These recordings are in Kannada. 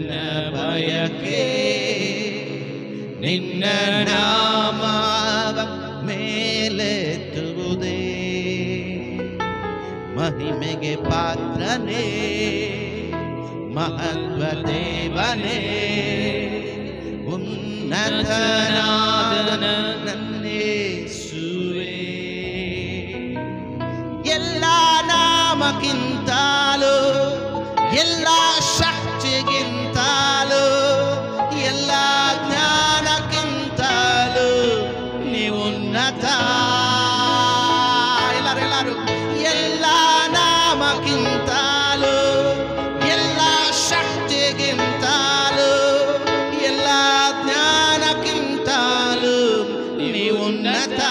ನನ್ನ ಬಯಕೆ ನಿನ್ನ ನಾಮವ ಮೇಲೆತ್ತುವುದೇ. ಮಹಿಮೆಗೆ ಪಾತ್ರನೇ ಮಹತ್ವ ದೇವನೇ, ಉನ್ನತನಾದ ನನ್ನೇಸುವೆ. ಎಲ್ಲ ನಾಮಕ್ಕಿಂತಲೂ ಎಲ್ಲ ಶಕ್ತಿಗಿಂತಲೂ ಎಲ್ಲ ಜ್ಞಾನಕ್ಕಿಂತಲೂ ನೀವು ಉನ್ನತ. ಎಲ್ಲರೂ ಎಲ್ಲ ನಾಮಕ್ಕಿಂತಲೂ ಎಲ್ಲ ಶಕ್ತಿಗಿಂತಲೂ ಎಲ್ಲ ಜ್ಞಾನಕ್ಕಿಂತಲೂ ನೀವು ಉನ್ನತ.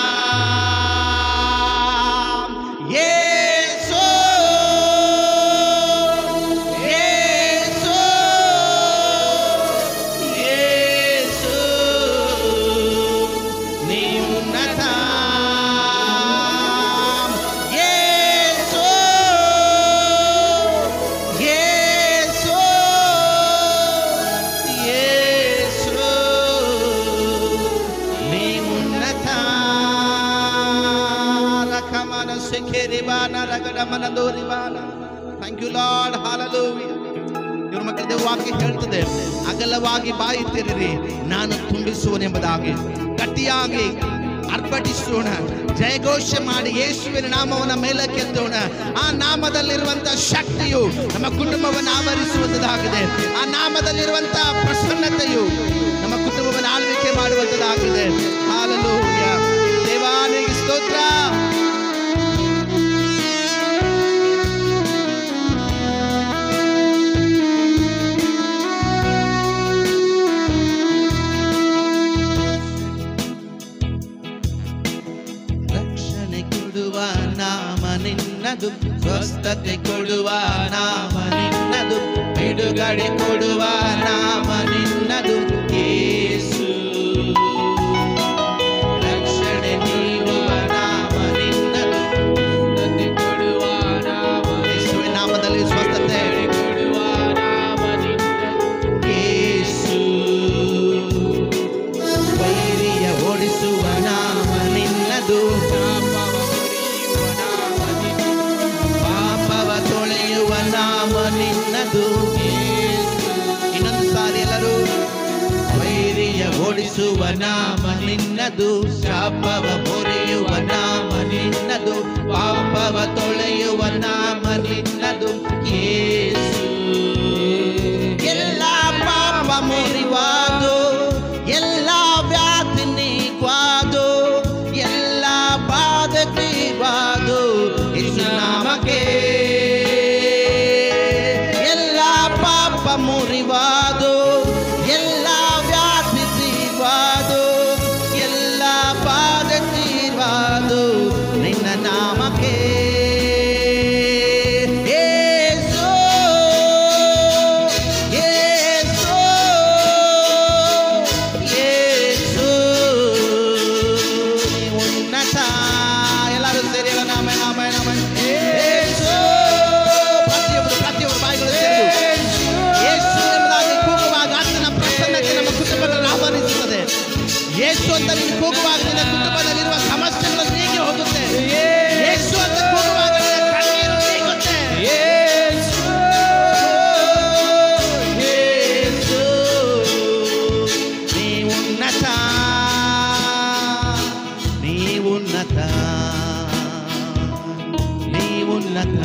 Thank you Lord, hallelujah. ಇವ್ರ ಮಕ್ಕಳ ದೇವ ವಾಕ್ಯ ಹೇಳ್ತದೆ, ಅಗಲವಾಗಿ ಬಾಯಿ ತೆರೆಯಿರಿ ನಾನು ತುಂಬಿಸುವನೆಂಬುದಾಗಿ. ಗಟ್ಟಿಯಾಗಿ ಅರ್ಪಟಿಸೋಣ, ಜಯಘೋಷ ಮಾಡಿ ಯೇಸುವಿನ ನಾಮವನ್ನು ಮೇಲಕ್ಕೆತ್ತೋಣ. ಆ ನಾಮದಲ್ಲಿರುವಂತಹ ಶಕ್ತಿಯು ನಮ್ಮ ಕುಟುಂಬವನ್ನು ಆವರಿಸುವಂತದ್ದಾಗಿದೆ. ಆ ನಾಮದಲ್ಲಿರುವಂತಹ ಪ್ರಸನ್ನತೆಯು ನಮ್ಮ ಕುಟುಂಬವನ್ನು ಆಳ್ವಿಕೆ ಮಾಡುವಂತದ್ದಾಗಿದೆ. ಹಾಲೆಲೂಯಾ. ದೇವಾನಿಗೆ ಸ್ತೋತ್ರ. ನಾಮ ನಿನ್ನದು, ಸ್ವಸ್ಥತೆ ಕೊಡುವ ನಾಮ ನಿನ್ನದು, ಬಿಡುಗಡೆ ಕೊಡುವ ನಾಮ ನಿನ್ನದು ಯೇಸು. ರಕ್ಷಣೆ ನೀಡುವ ನಾಮ ನಿನ್ನದು, ಸ್ವಸ್ಥತೆ ಕೊಡುವ ನಾಮ ಯೇಸುವಿನ ನಾಮದಲ್ಲಿ ಸ್ವಸ್ಥತೆ ಕೊಡುವ ನಾಮ ನಿನ್ನದು ಯೇಸು. ವೈರಿಯ ಓಡಿಸುವ ನಾಮ ನಿನ್ನದು, ತೊಳೆಯುವ ನಾಮ ನಿನ್ನದು. ಇನ್ನೊಂದು ಸಾರಿ ಎಲ್ಲರೂ, ವೈರಿಯ ಓಡಿಸುವ ನಾಮ ನಿನ್ನದು, ಶಾಪವ ಮುರಿಯುವ ನಾಮ ನಿನ್ನದು, ಪಾಪವ ತೊಳೆಯುವ ನಾಮ ನಿನ್ನದು ಯೇಸು. ಎಲ್ಲ ಪಾಪ ಮುರಿವಾದು, ಎಲ್ಲ ವ್ಯಾಧಿ ನೀಗ್ವಾದು, ಎಲ್ಲ ಬಾಧೆ ತೀರ್ವಾದು ಯೇಸು ನಾಮಕ್ಕೆ. ಮುರಿವಾದು, ಎಲ್ಲ ವ್ಯಾಧಿ ತೀರ್ವಾದು, ಎಲ್ಲ ಬಾಧೆ ತೀರ್ವಾದು ನಿನ್ನ ನಾಮಕ್ಕೆ. ಯೇಸು ಯೇಸು ಯೇಸು ಉನ್ನತ. ಎಲ್ಲರೂ ಸೇರಿ ನಾಮ ನಾಮ ನಾಮ ಯೇಸು. ಪ್ರತಿಯೊಬ್ಬರು ಬಾಯಿಗಳು ಸೇರಿ ಯೇಸು ಎಂಬುದಾಗಿ ಕೂಗುವಾಗ ಆತನ ಪ್ರಸನ್ನತೆ ನಮ್ಮ ಕುಟುಂಬಗಳನ್ನು ಆವರಿಸುತ್ತದೆ. ಯೇಸು ಅಂತ ನೀನು ಕೂಗುವಾಗ ನಿನ್ನ ಕುಟುಂಬದಲ್ಲಿರುವ ಸಮಸ್ಯೆಗಳು ನೀಗಿ ಹೋಗುತ್ತೆ. ಯೇಸು ಅಂತ ಕೂಗುವಾಗ ನಿನ್ನ ಕಣ್ಣೀರು ನೀಗುತ್ತೆ. ಯೇಸು ಯೇಸು ನೀ ಉನ್ನತ, ನೀ ಉನ್ನತ, ನೀ ಉನ್ನತ.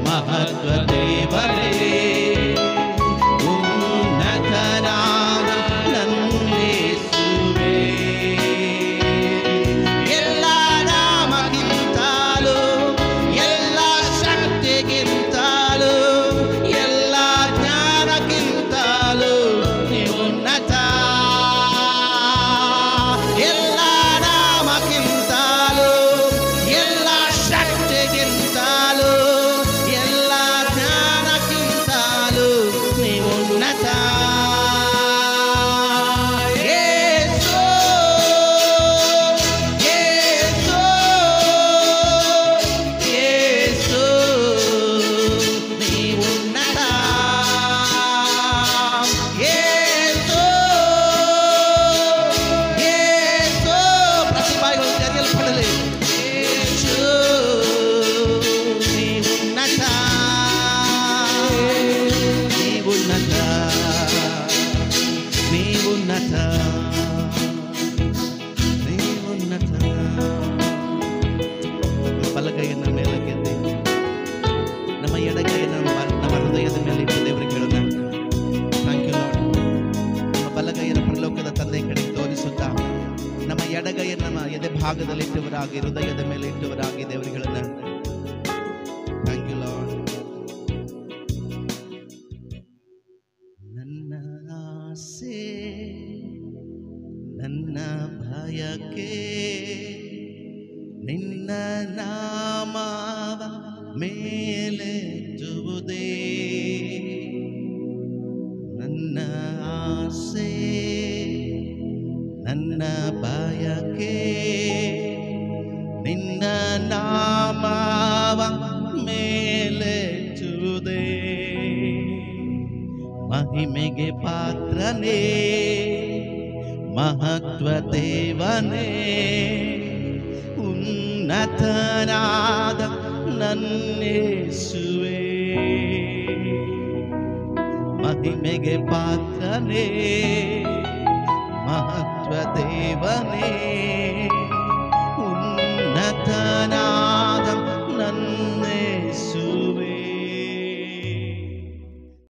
ಮಹತ್ವ ದೇವರೇ ಭಾಗದಲ್ಲಿ ಇಟ್ಟವರಾಗಿ, ಹೃದಯದ ಮೇಲೆ ಇಟ್ಟವರಾಗಿ ದೇವರುಗಳನ್ನ ಥ್ಯಾಂಕ್ ಯು ಲಾರ್ಡ್. ನನ್ನ ಆಸೆ ನನ್ನ ಭಯಕ್ಕೆ ನಿನ್ನ ನಾಮವ ಮೇಲೆತ್ತುವುದೇ. ನನ್ನ ಆಸೆ ನನ್ನ ಭಯಕ್ಕೆ ನಿನ್ನ ನಾಮವ ಮೇಲೆತ್ತುವುದೇ. ಮಹಿಮೆಗೆ ಪಾತ್ರನೇ ಮಹತ್ವ ದೇವನೇ, ಉನ್ನತನಾದ ನನ್ನೇಸುವೆ. ಮಹಿಮೆಗೆ ಪಾತ್ರನೇ ಮಹತ್ವ ದೇವನೇ,